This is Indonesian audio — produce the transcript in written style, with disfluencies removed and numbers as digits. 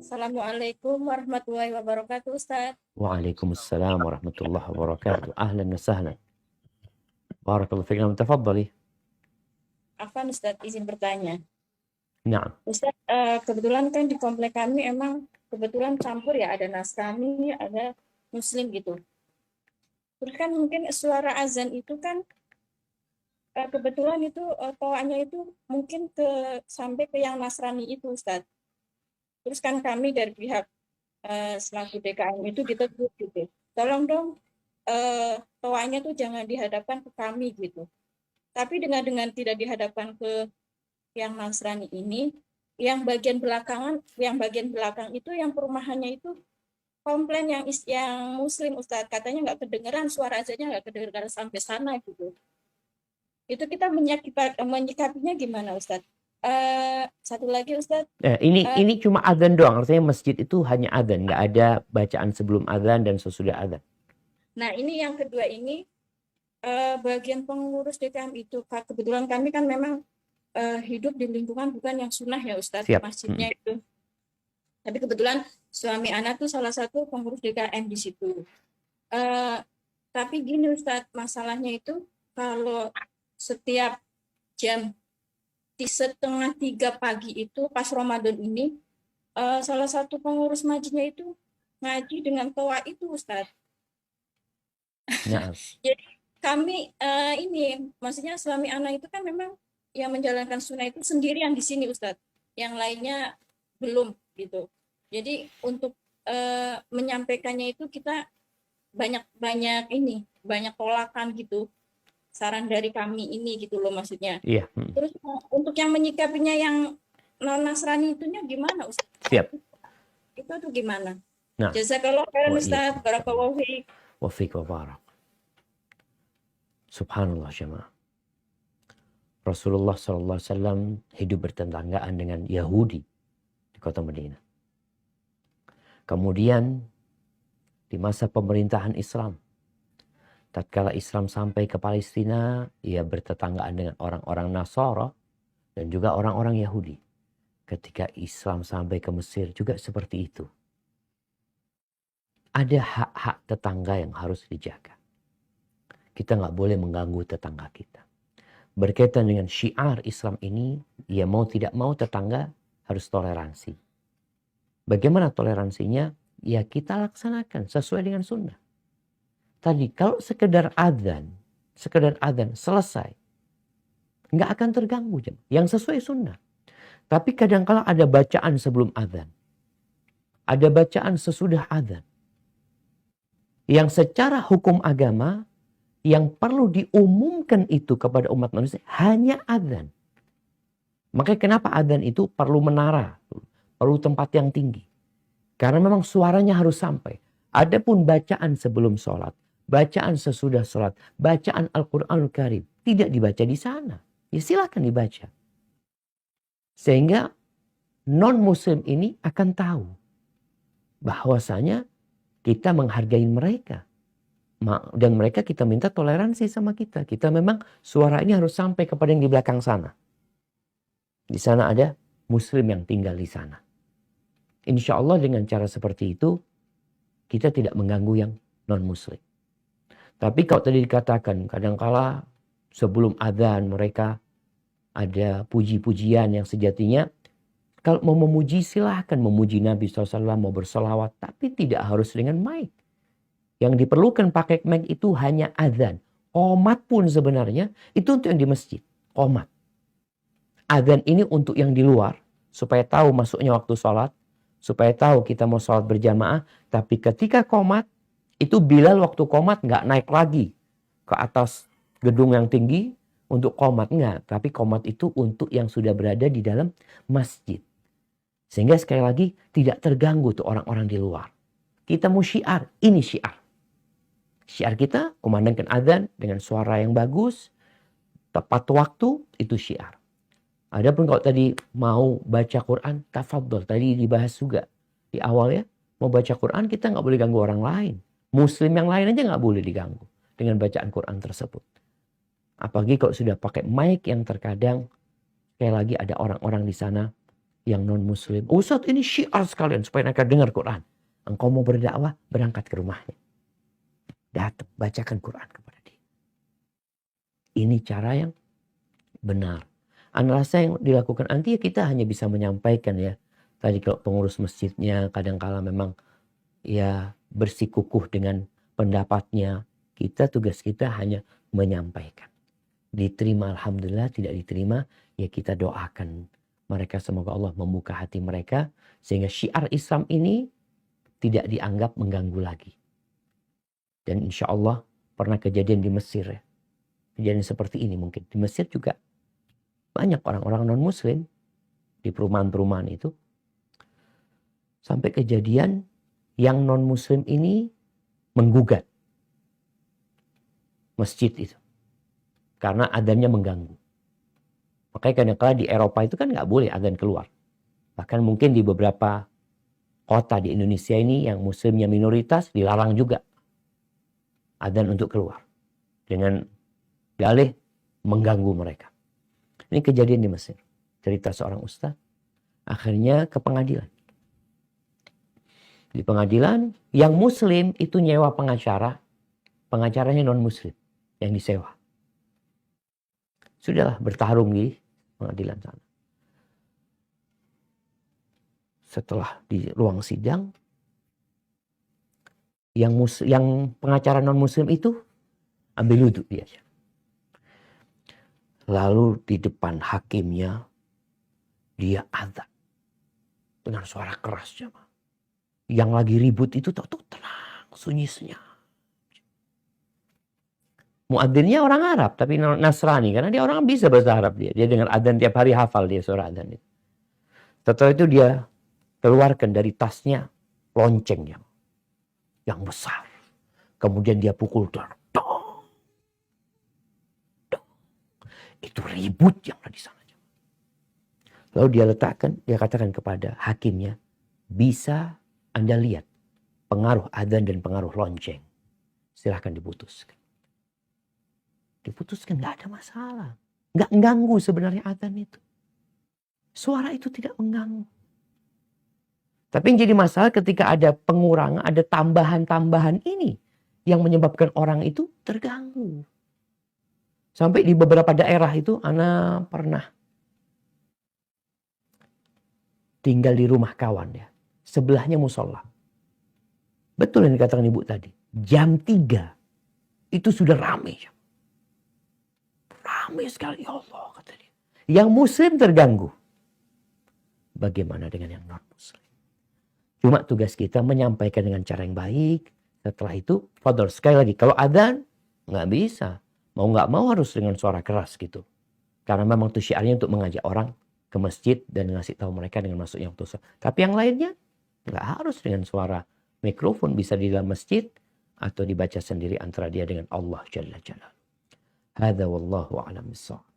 Assalamualaikum warahmatullahi wabarakatuh, Ustaz. Waalaikumsalam warahmatullahi wabarakatuh. Ahlan wa sahlan. Barakallahu fiikum. Tafadhali. Afan, Ustaz, izin bertanya. Naam. Ustaz, kebetulan kan di komplek kami emang kebetulan campur ya, ada Nasrani, ada Muslim gitu. Terus kan mungkin suara azan itu kan kebetulan itu toanya itu mungkin sampai ke yang Nasrani itu, Ustaz. Terus kan kami dari pihak selaku DKM itu ditegur gitu. Tolong dong toanya tuh jangan dihadapkan ke kami gitu. Tapi dengan tidak dihadapkan ke yang Nasrani ini, yang bagian belakang itu yang perumahannya itu komplain yang Muslim, Ustadz, katanya nggak kedengeran, suara azannya nggak kedengeran sampai sana gitu. Itu kita menyikapinya gimana, Ustadz? Satu lagi, Ustadz. Ini cuma adzan doang, artinya masjid itu hanya adzan, nggak ada bacaan sebelum adzan dan sesudah adzan. Nah, ini yang kedua ini bagian pengurus DKM itu, kebetulan kami kan memang hidup di lingkungan bukan yang sunnah ya, Ustadz, masjidnya itu. Tapi kebetulan suami anak tuh salah satu pengurus DKM di situ. Tapi gini, Ustadz, masalahnya itu kalau setiap jam 2:30 pagi itu pas Ramadan ini, salah satu pengurus masjidnya itu ngaji dengan toa itu, Ustadz. Nah. Jadi kami ini, maksudnya suami anak itu kan memang yang menjalankan sunnah itu sendirian di sini, Ustadz. Yang lainnya belum gitu. Jadi untuk menyampaikannya itu kita banyak tolakan gitu. Saran dari kami ini gitu loh maksudnya. Iya. Terus untuk yang menyikapinya yang non Nasrani itunya gimana, Ustaz? Siap. Itu tuh gimana? Nah. Jazakallahu khairan, Ustaz. Barakallahu fiik. Wa fiik wa barak. Subhanallah jemaah. Rasulullah SAW hidup bertetanggaan dengan Yahudi di kota Madinah. Kemudian di masa pemerintahan Islam, tatkala Islam sampai ke Palestina, ia bertetanggaan dengan orang-orang Nasara dan juga orang-orang Yahudi. Ketika Islam sampai ke Mesir juga seperti itu. Ada hak-hak tetangga yang harus dijaga. Kita nggak boleh mengganggu tetangga kita. Berkaitan dengan syiar Islam ini, ya mau tidak mau tetangga harus toleransi. Bagaimana toleransinya? Ya kita laksanakan sesuai dengan sunnah. Tadi kalau sekedar adzan selesai, nggak akan terganggu yang sesuai sunnah. Tapi kadang-kala ada bacaan sebelum adzan, ada bacaan sesudah adzan, yang secara hukum agama yang perlu diumumkan itu kepada umat manusia hanya adzan. Makanya kenapa adzan itu perlu menara, perlu tempat yang tinggi. Karena memang suaranya harus sampai. Adapun bacaan sebelum sholat, bacaan sesudah sholat, bacaan Al-Quranul Karim tidak dibaca di sana. Ya silakan dibaca. Sehingga non-muslim ini akan tahu bahwasanya kita menghargai mereka. Dan mereka kita minta toleransi sama kita. Kita memang suara ini harus sampai kepada yang di belakang sana. Di sana ada muslim yang tinggal di sana. Insya Allah dengan cara seperti itu, kita tidak mengganggu yang non-muslim. Tapi kalau tadi dikatakan, kadangkala sebelum adzan mereka ada puji-pujian yang sejatinya, kalau mau memuji silahkan memuji Nabi SAW, mau bersolawat, tapi tidak harus dengan mic. Yang diperlukan pakai mic itu hanya adzan. Qomat pun sebenarnya itu untuk yang di masjid. Qomat. Adzan ini untuk yang di luar, supaya tahu masuknya waktu sholat, supaya tahu kita mau sholat berjamaah. Tapi ketika qomat, itu Bilal waktu qomat nggak naik lagi ke atas gedung yang tinggi untuk qomat. Nggak. Tapi qomat itu untuk yang sudah berada di dalam masjid. Sehingga sekali lagi tidak terganggu tuh orang-orang di luar. Kita mau syiar, ini syiar. Syiar kita kumandangkan adzan dengan suara yang bagus, tepat waktu, itu syiar. Adapun kalau tadi mau baca Quran, tafadhol. Tadi dibahas juga di awal ya. Mau baca Quran kita nggak boleh ganggu orang lain. Muslim yang lain aja nggak boleh diganggu dengan bacaan Quran tersebut. Apalagi kalau sudah pakai mic yang terkadang sekali lagi ada orang-orang di sana yang non-muslim. Ustaz, ini syiar sekalian supaya mereka dengar Quran. Engkau mau berdakwah, berangkat ke rumahnya. Datang, bacakan Quran kepada dia. Ini cara yang benar. Analisa yang dilakukan nanti ya kita hanya bisa menyampaikan ya. Tadi kalau pengurus masjidnya kadang-kala memang ya bersikukuh dengan pendapatnya. Tugas kita hanya menyampaikan. Diterima alhamdulillah, tidak diterima ya kita doakan mereka, semoga Allah membuka hati mereka sehingga syiar Islam ini tidak dianggap mengganggu lagi. Dan insya Allah pernah kejadian di Mesir ya. Kejadian seperti ini mungkin. Di Mesir juga banyak orang-orang non-muslim di perumahan-perumahan itu. Sampai kejadian yang non-muslim ini menggugat masjid itu. Karena adanya mengganggu. Makanya kadang-kala di Eropa itu kan nggak boleh adzan keluar. Bahkan mungkin di beberapa kota di Indonesia ini yang muslimnya minoritas dilarang juga adzan untuk keluar. Dengan dalih mengganggu mereka. Ini kejadian di Mesir. Cerita seorang ustaz. Akhirnya ke pengadilan. Di pengadilan yang muslim itu nyewa pengacara. Pengacaranya non-muslim yang disewa. Sudahlah bertarung di pengadilan sana. Setelah di ruang sidang, yang pengacara non-muslim itu ambil wudhu dia. Lalu di depan hakimnya dia adzan dengan suara keras. Yang lagi ribut itu tahu-tahu tenang, sunyi senyap. Muadzinnya orang Arab tapi Nasrani karena dia orang bisa bahasa Arab dia. Dia dengar adzan tiap hari, hafal dia suara adzan itu. Setelah itu dia keluarkan dari tasnya lonceng yang besar. Kemudian dia pukul dong. Itu ribut yang ada di sana. Lalu dia katakan kepada hakimnya, bisa Anda lihat pengaruh adzan dan pengaruh lonceng. Silahkan diputuskan. Diputuskan, nggak ada masalah. Nggak mengganggu sebenarnya adzan itu. Suara itu tidak mengganggu. Tapi yang jadi masalah ketika ada pengurangan, ada tambahan-tambahan ini yang menyebabkan orang itu terganggu. Sampai di beberapa daerah itu, Ana pernah tinggal di rumah kawan ya. Sebelahnya musola. Betul yang dikatakan ibu tadi. Jam 3 itu sudah ramai. Ramai sekali, ya Allah kata dia. Yang muslim terganggu. Bagaimana dengan yang non muslim? Cuma tugas kita menyampaikan dengan cara yang baik. Setelah itu, fadhol sekali lagi. Kalau adzan nggak bisa. Mau nggak mau harus dengan suara keras gitu. Karena memang itu syiarnya untuk mengajak orang ke masjid dan ngasih tahu mereka dengan masuknya waktu sholat. Tapi yang lainnya nggak harus dengan suara mikrofon, bisa di dalam masjid atau dibaca sendiri antara dia dengan Allah Jalla Jalla. Hadza wallahu a'lam bissawab.